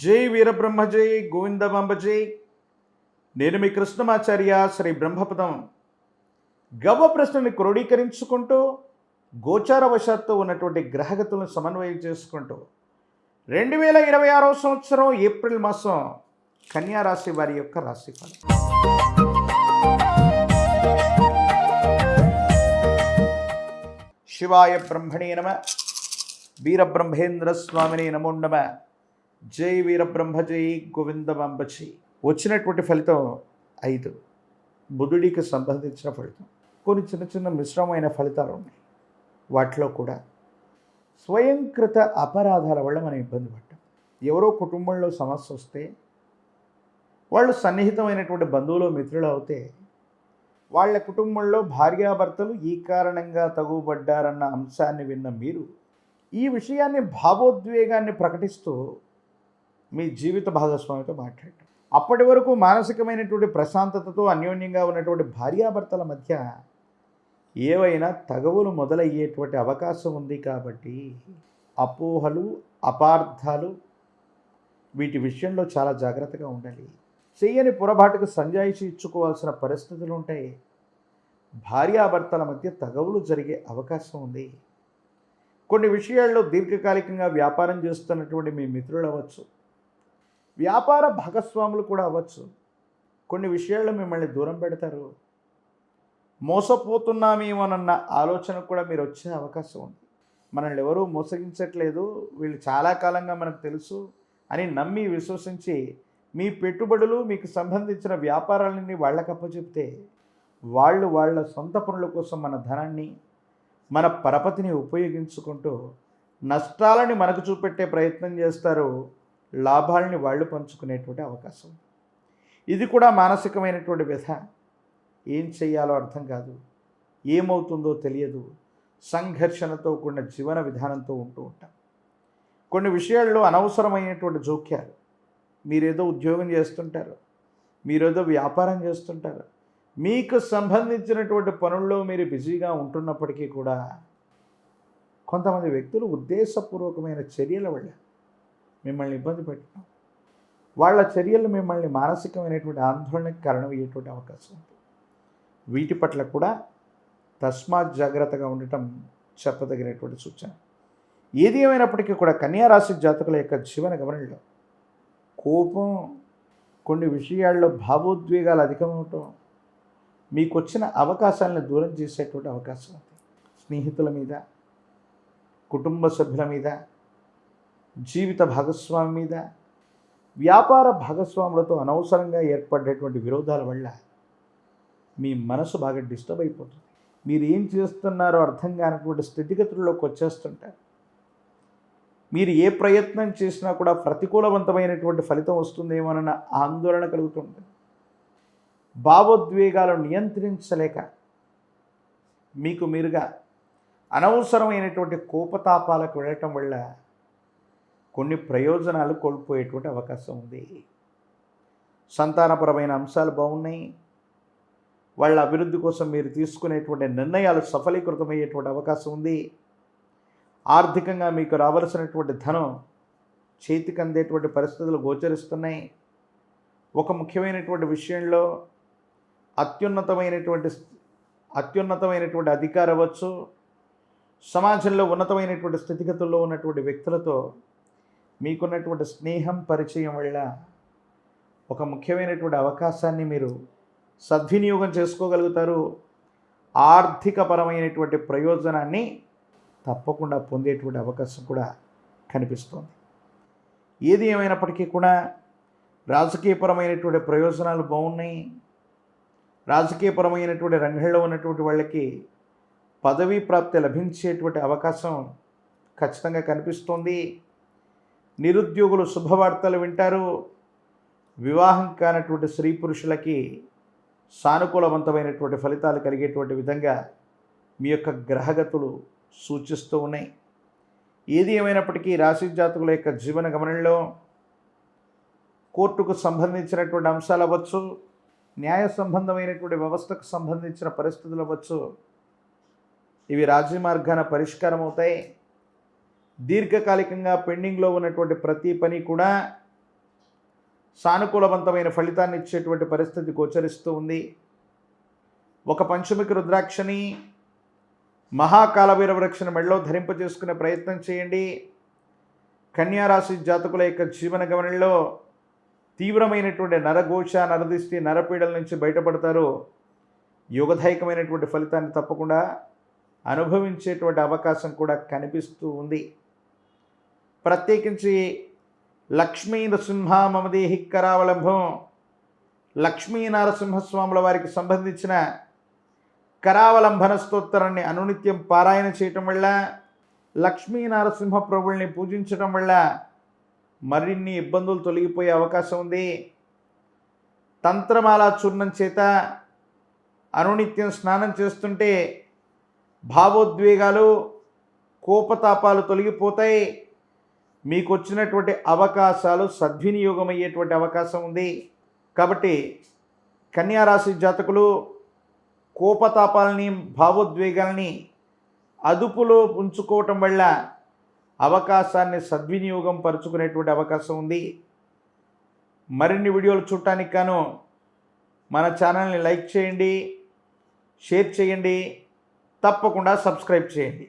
జై వీరబ్రహ్మ జై గోవిందమాంబ జై. నేను మీ కృష్ణమాచార్య శ్రీ బ్రహ్మపదం. గవ్వ ప్రశ్నని క్రోడీకరించుకుంటూ గోచారవశాత్తు ఉన్నటువంటి గ్రహగతులను సమన్వయం చేసుకుంటూ 2026 సంవత్సరం ఏప్రిల్ మాసం కన్యా రాశి వారి యొక్క రాశిఫలం. శివాయ బ్రహ్మణే నమ. వీరబ్రహ్మేంద్ర స్వామిని నమో నమ. జై వీరబ్రహ్మ జై గోవిందమాంబ జై. వచ్చినటువంటి ఫలితం 5, బుధుడికి సంబంధించిన ఫలితం. కొన్ని చిన్న చిన్న మిశ్రమమైన ఫలితాలు ఉన్నాయి. వాటిలో కూడా స్వయంకృత అపరాధాల వల్ల మనం ఇబ్బంది పడ్డాం. ఎవరో కుటుంబంలో సమస్య వస్తే, వాళ్ళు సన్నిహితమైనటువంటి బంధువులు మిత్రులు అవుతే, వాళ్ళ కుటుంబంలో భార్యాభర్తలు ఈ కారణంగా తగుబడ్డారన్న అంశాన్ని విన్న మీరు ఈ విషయాన్ని భావోద్వేగాన్ని ప్రకటిస్తూ మీ జీవిత భాగస్వామితో మాట్లాడటం. అప్పటి వరకు మానసికమైనటువంటి ప్రశాంతతతో అన్యోన్యంగా ఉన్నటువంటి భార్యాభర్తల మధ్య ఏవైనా తగవులు మొదలయ్యేటువంటి అవకాశం ఉంది. కాబట్టి అపోహలు, అపార్థాలు, వీటి విషయంలో చాలా జాగ్రత్తగా ఉండాలి. చెయ్యని పొరపాటుకు సంజాయిషి ఇచ్చుకోవాల్సిన పరిస్థితులు ఉంటాయి. భార్యాభర్తల మధ్య తగవులు జరిగే అవకాశం ఉంది. కొన్ని విషయాల్లో దీర్ఘకాలికంగా వ్యాపారం చేస్తున్నటువంటి మీ మిత్రులు అవ్వచ్చు, వ్యాపార భాగస్వాములు కూడా అవ్వచ్చు. కొన్ని విషయాల్లో మిమ్మల్ని దూరం పెడతారు. మోసపోతున్నామేమోనన్న ఆలోచన కూడా మీరు వచ్చే అవకాశం ఉంది. మనల్ని ఎవరూ మోసగించట్లేదు, వీళ్ళు చాలా కాలంగా మనకు తెలుసు అని నమ్మి విశ్వసించి మీ పెట్టుబడులు, మీకు సంబంధించిన వ్యాపారాలన్నీ వాళ్ళకి అప్పచెప్తే వాళ్ళు వాళ్ళ సొంత పనుల కోసం మన ధనాన్ని, మన పరపతిని ఉపయోగించుకుంటూ నష్టాలని మనకు చూపెట్టే ప్రయత్నం చేస్తారు. లాభాలని వాళ్ళు పంచుకునేటువంటి అవకాశం. ఇది కూడా మానసికమైనటువంటి వ్యధ. ఏం చెయ్యాలో అర్థం కాదు, ఏమవుతుందో తెలియదు. సంఘర్షణతో కూడిన జీవన విధానంతో ఉంటూ ఉంటాం. కొన్ని విషయాల్లో అనవసరమైనటువంటి జోక్యాలు. మీరేదో ఉద్యోగం చేస్తుంటారు, మీరేదో వ్యాపారం చేస్తుంటారు, మీకు సంబంధించినటువంటి పనుల్లో మీరు బిజీగా ఉంటున్నప్పటికీ కూడా కొంతమంది వ్యక్తులు ఉద్దేశపూర్వకమైన చర్యల వల్ల మిమ్మల్ని ఇబ్బంది పెట్టడం, వాళ్ళ చర్యలు మిమ్మల్ని మానసికమైనటువంటి ఆందోళనకు కారణమయ్యేటువంటి అవకాశం ఉంది. వీటి పట్ల కూడా తస్మాత్ జాగ్రత్తగా ఉండటం చెప్పదగినటువంటి సూచన. ఏది ఏమైనప్పటికీ కూడా కన్యారాశి జాతకుల యొక్క జీవన గమనంలో కోపం, కొన్ని విషయాల్లో భావోద్వేగాలు అధికమవటం మీకు వచ్చిన అవకాశాలను దూరం చేసేటువంటి అవకాశం ఉంది. స్నేహితుల మీద, కుటుంబ సభ్యుల మీద, జీవిత భాగస్వామి మీద, వ్యాపార భాగస్వాములతో అనవసరంగా ఏర్పడేటువంటి విరోధాల వల్ల మీ మనసు బాగా డిస్టర్బ్ అయిపోతుంది. మీరు ఏం చేస్తున్నారో అర్థం కానటువంటి స్థితిగతుల్లోకి వచ్చేస్తుంటారు. మీరు ఏ ప్రయత్నం చేసినా కూడా ప్రతికూలవంతమైనటువంటి ఫలితం వస్తుందేమోనన్న ఆందోళన కలుగుతుంటుంది. భావోద్వేగాలను నియంత్రించలేక మీకు మీరుగా అనవసరమైనటువంటి కోపతాపాలకు వెళ్ళటం వల్ల కొన్ని ప్రయోజనాలు కోల్పోయేటువంటి అవకాశం ఉంది. సంతానపరమైన అంశాలు బాగున్నాయి. వాళ్ళ అభివృద్ధి కోసం మీరు తీసుకునేటువంటి నిర్ణయాలు సఫలీకృతమయ్యేటువంటి అవకాశం ఉంది. ఆర్థికంగా మీకు రావలసినటువంటి ధనం చేతికి అందేటువంటి పరిస్థితులు గోచరిస్తున్నాయి. ఒక ముఖ్యమైనటువంటి విషయంలో అత్యున్నతమైనటువంటి అధికారం అవ్వచ్చు, సమాజంలో ఉన్నతమైనటువంటి స్థితిగతుల్లో ఉన్నటువంటి వ్యక్తులతో మీకున్నటువంటి స్నేహం, పరిచయం వల్ల ఒక ముఖ్యమైనటువంటి అవకాశాన్ని మీరు సద్వినియోగం చేసుకోగలుగుతారు. ఆర్థికపరమైనటువంటి ప్రయోజనాన్ని తప్పకుండా పొందేటువంటి అవకాశం కూడా కనిపిస్తోంది. ఏది ఏమైనప్పటికీ కూడా రాజకీయపరమైనటువంటి ప్రయోజనాలు బాగున్నాయి. రాజకీయపరమైనటువంటి రంగంలో ఉన్నటువంటి వాళ్ళకి పదవీ ప్రాప్తి లభించేటువంటి అవకాశం ఖచ్చితంగా కనిపిస్తోంది. నిరుద్యోగులు శుభవార్తలు వింటారు. వివాహం కానటువంటి స్త్రీ పురుషులకి సానుకూలవంతమైనటువంటి ఫలితాలు కలిగేటువంటి విధంగా మీ యొక్క గ్రహగతులు సూచిస్తూ ఉన్నాయి. ఏది ఏమైనప్పటికీ రాశి జాతకుల యొక్క జీవన గమనంలో కోర్టుకు సంబంధించినటువంటి అంశాలు అవ్వచ్చు, న్యాయ సంబంధమైనటువంటి వ్యవస్థకు సంబంధించిన పరిస్థితులు అవ్వచ్చు, ఇవి రాజీ మార్గాన పరిష్కారం అవుతాయి. దీర్ఘకాలికంగా పెండింగ్లో ఉన్నటువంటి ప్రతి పని కూడా సానుకూలవంతమైన ఫలితాన్ని ఇచ్చేటువంటి పరిస్థితి గోచరిస్తూ ఉంది. ఒక పంచముఖి రుద్రాక్షని మహాకాలభైరవ వృక్షను మెడలో ధరింపజేసుకునే ప్రయత్నం చేయండి. కన్యారాశి జాతకుల యొక్క జీవన గమనంలో తీవ్రమైనటువంటి నరఘోష, నరదిష్టి, నరపీడల నుంచి బయటపడతారు. యోగదాయకమైనటువంటి ఫలితాన్ని తప్పకుండా అనుభవించేటువంటి అవకాశం కూడా కనిపిస్తూ ఉంది. ప్రత్యేకించి లక్ష్మీ నరసింహ మమదేహి కరావలంబం, లక్ష్మీ నరసింహస్వాముల వారికి సంబంధించిన కరావలంబన స్తోత్రాన్ని అనునిత్యం పారాయణ చేయటం వల్ల, లక్ష్మీ నరసింహ ప్రభుల్ని పూజించటం వల్ల మరిన్ని ఇబ్బందులు తొలగిపోయే అవకాశం ఉంది. తంత్రమాల చూర్ణం చేత అనునిత్యం స్నానం చేస్తుంటే భావోద్వేగాలు, కోపతాపాలు తొలగిపోతాయి. మీకు వచ్చినటువంటి అవకాశాలు సద్వినియోగమయ్యేటువంటి అవకాశం ఉంది. కాబట్టి కన్యారాశి జాతకులు కోపతాపాలని, భావోద్వేగాలని అదుపులో ఉంచుకోవటం వల్ల అవకాశాన్ని సద్వినియోగం పరుచుకునేటువంటి అవకాశం ఉంది. మరిన్ని వీడియోలు చూడటానికి గాను మన ఛానల్ని లైక్ చేయండి, షేర్ చేయండి, తప్పకుండా సబ్స్క్రైబ్ చేయండి.